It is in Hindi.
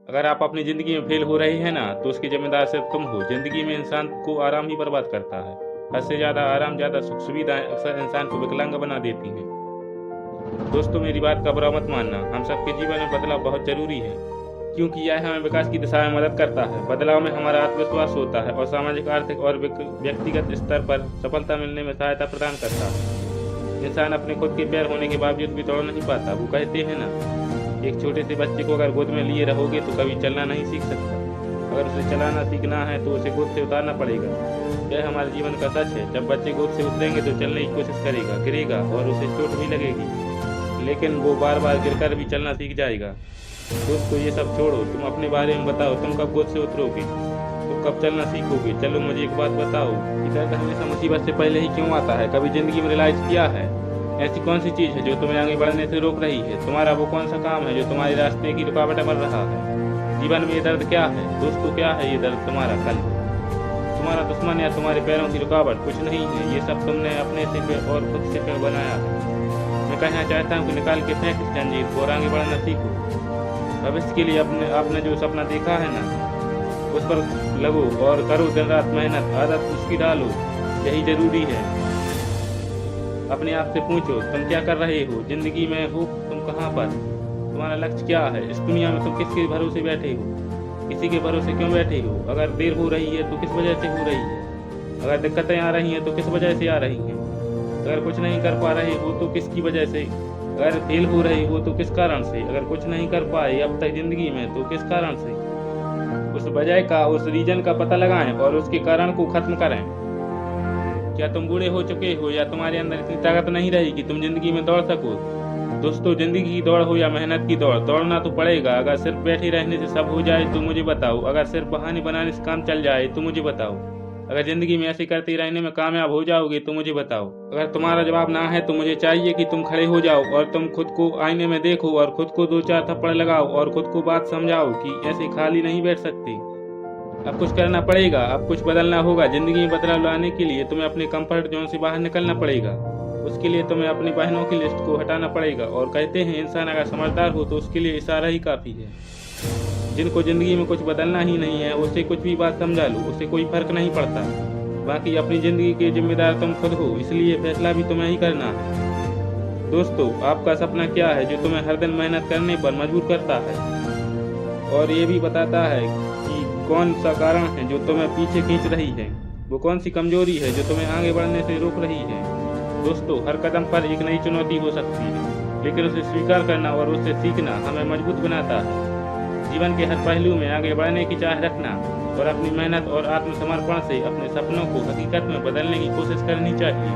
अगर आप अपनी ज़िंदगी में फेल हो रहे हैं ना, तो उसकी ज़िम्मेदार सिर्फ तुम हो। ज़िंदगी में इंसान को आराम ही बर्बाद करता है। हद से ज़्यादा आराम, ज़्यादा सुख सुविधाएं अक्सर इंसान को विकलांग बना देती हैं। दोस्तों, मेरी बात का बुरा मत मानना। हम सबके जीवन में बदलाव बहुत ज़रूरी है, क्योंकि यह हमें विकास की दिशा में मदद करता है। बदलाव में हमारा आत्मविश्वास होता है और सामाजिक, आर्थिक और व्यक्तिगत स्तर पर सफलता मिलने में सहायता प्रदान करता है। इंसान अपने खुद के पैर होने के बावजूद भी दौड़ नहीं पाता। वो कहते हैं ना, एक छोटे से बच्चे को अगर गोद में लिए रहोगे तो कभी चलना नहीं सीख सकता। अगर उसे चलाना सीखना है तो उसे गोद से उतारना पड़ेगा। यह हमारे जीवन का सच है। जब बच्चे गोद से उतरेंगे तो चलने की कोशिश करेगा, गिरेगा और उसे चोट भी लगेगी, लेकिन वो बार बार गिरकर भी चलना सीख जाएगा। दोस्तों, ये सब छोड़ो, तुम अपने बारे में बताओ। तुम कब गोद से उतरोगे? तुम कब चलना सीखोगे? चलो मुझे एक बात बताओ, दर्द हमेशा मुसीबत से पहले ही क्यों आता है? कभी जिंदगी में रियलाइज किया है? ऐसी कौन सी चीज़ है जो तुम्हें आगे बढ़ने से रोक रही है? तुम्हारा वो कौन सा काम है जो तुम्हारे रास्ते की रुकावट बन रहा है? जीवन में ये दर्द क्या है? दोस्तों, क्या है ये दर्द? तुम्हारा कल, तुम्हारा दुश्मन या तुम्हारे पैरों की रुकावट? कुछ नहीं है। ये सब तुमने अपने से और खुद से क्यों बनाया है? मैं कहना चाहता हूँ कि निकाल के फेंक इस जंजीर को और आगे बढ़ना सीखो। भविष्य के लिए आपने जो सपना देखा है ना, उस पर लगो और करो दिन रात मेहनत, आदत उसकी डालो। यही जरूरी है। अपने आप से पूछो, तुम क्या कर रहे हो? जिंदगी में हो तुम कहाँ पर? तुम्हारा लक्ष्य क्या है? इस दुनिया में तुम किसके भरोसे बैठे हो? किसी के भरोसे क्यों बैठे हो? अगर देर हो रही है तो किस वजह से हो रही है? अगर दिक्कतें आ रही हैं तो किस वजह से आ रही हैं? अगर कुछ नहीं कर पा रहे हो तो किसकी वजह से? अगर फेल हो रहे हो तो किस कारण से? अगर कुछ नहीं कर पाए अब तक जिंदगी में तो किस कारण से? उस वजह का, उस रीजन का पता लगाएं और उसके कारण को खत्म करें। क्या तुम बूढ़े हो चुके हो या तुम्हारे अंदर इतनी ताकत नहीं रही कि तुम जिंदगी में दौड़ सको? दोस्तों, जिंदगी की दौड़ हो या मेहनत की दौड़, दौड़ना तो पड़ेगा। अगर सिर्फ बैठे रहने से सब हो जाए तो मुझे बताओ। अगर सिर्फ बहाने बनाने से काम चल जाए तो मुझे बताओ। अगर जिंदगी में ऐसे करते रहने में कामयाब हो जाओगे तो मुझे बताओ। अगर तुम्हारा जवाब ना है तो मुझे चाहिए कि तुम खड़े हो जाओ और तुम खुद को आईने में देखो और खुद को 2-4 थप्पड़ लगाओ और खुद को बात समझाओ कि ऐसे खाली नहीं बैठ सकते। अब कुछ करना पड़ेगा, अब कुछ बदलना होगा। जिंदगी में बदलाव लाने के लिए तुम्हें अपने कंफर्ट जोन से बाहर निकलना पड़ेगा। उसके लिए तुम्हें अपनी बहनों की लिस्ट को हटाना पड़ेगा। और कहते हैं, इंसान अगर समझदार हो तो उसके लिए इशारा ही काफी है। जिनको जिंदगी में कुछ बदलना ही नहीं है, उससे कुछ भी बात समझा लो, उससे कोई फर्क नहीं पड़ता। बाकी अपनी जिंदगी के जिम्मेदार तुम खुद हो, इसलिए फैसला भी तुम्हें ही करना है। दोस्तों, आपका सपना क्या है जो तुम्हें हर दिन मेहनत करने पर मजबूर करता है और ये भी बताता है कि कौन सा कारण है जो तुम्हें पीछे खींच रही है? वो कौन सी कमजोरी है जो तुम्हें आगे बढ़ने से रोक रही है? दोस्तों, हर कदम पर एक नई चुनौती हो सकती है, लेकिन उसे स्वीकार करना और उससे सीखना हमें मजबूत बनाता है। जीवन के हर पहलू में आगे बढ़ने की चाह रखना और अपनी मेहनत और आत्मसमर्पण से अपने सपनों को हकीकत में बदलने की कोशिश करनी चाहिए।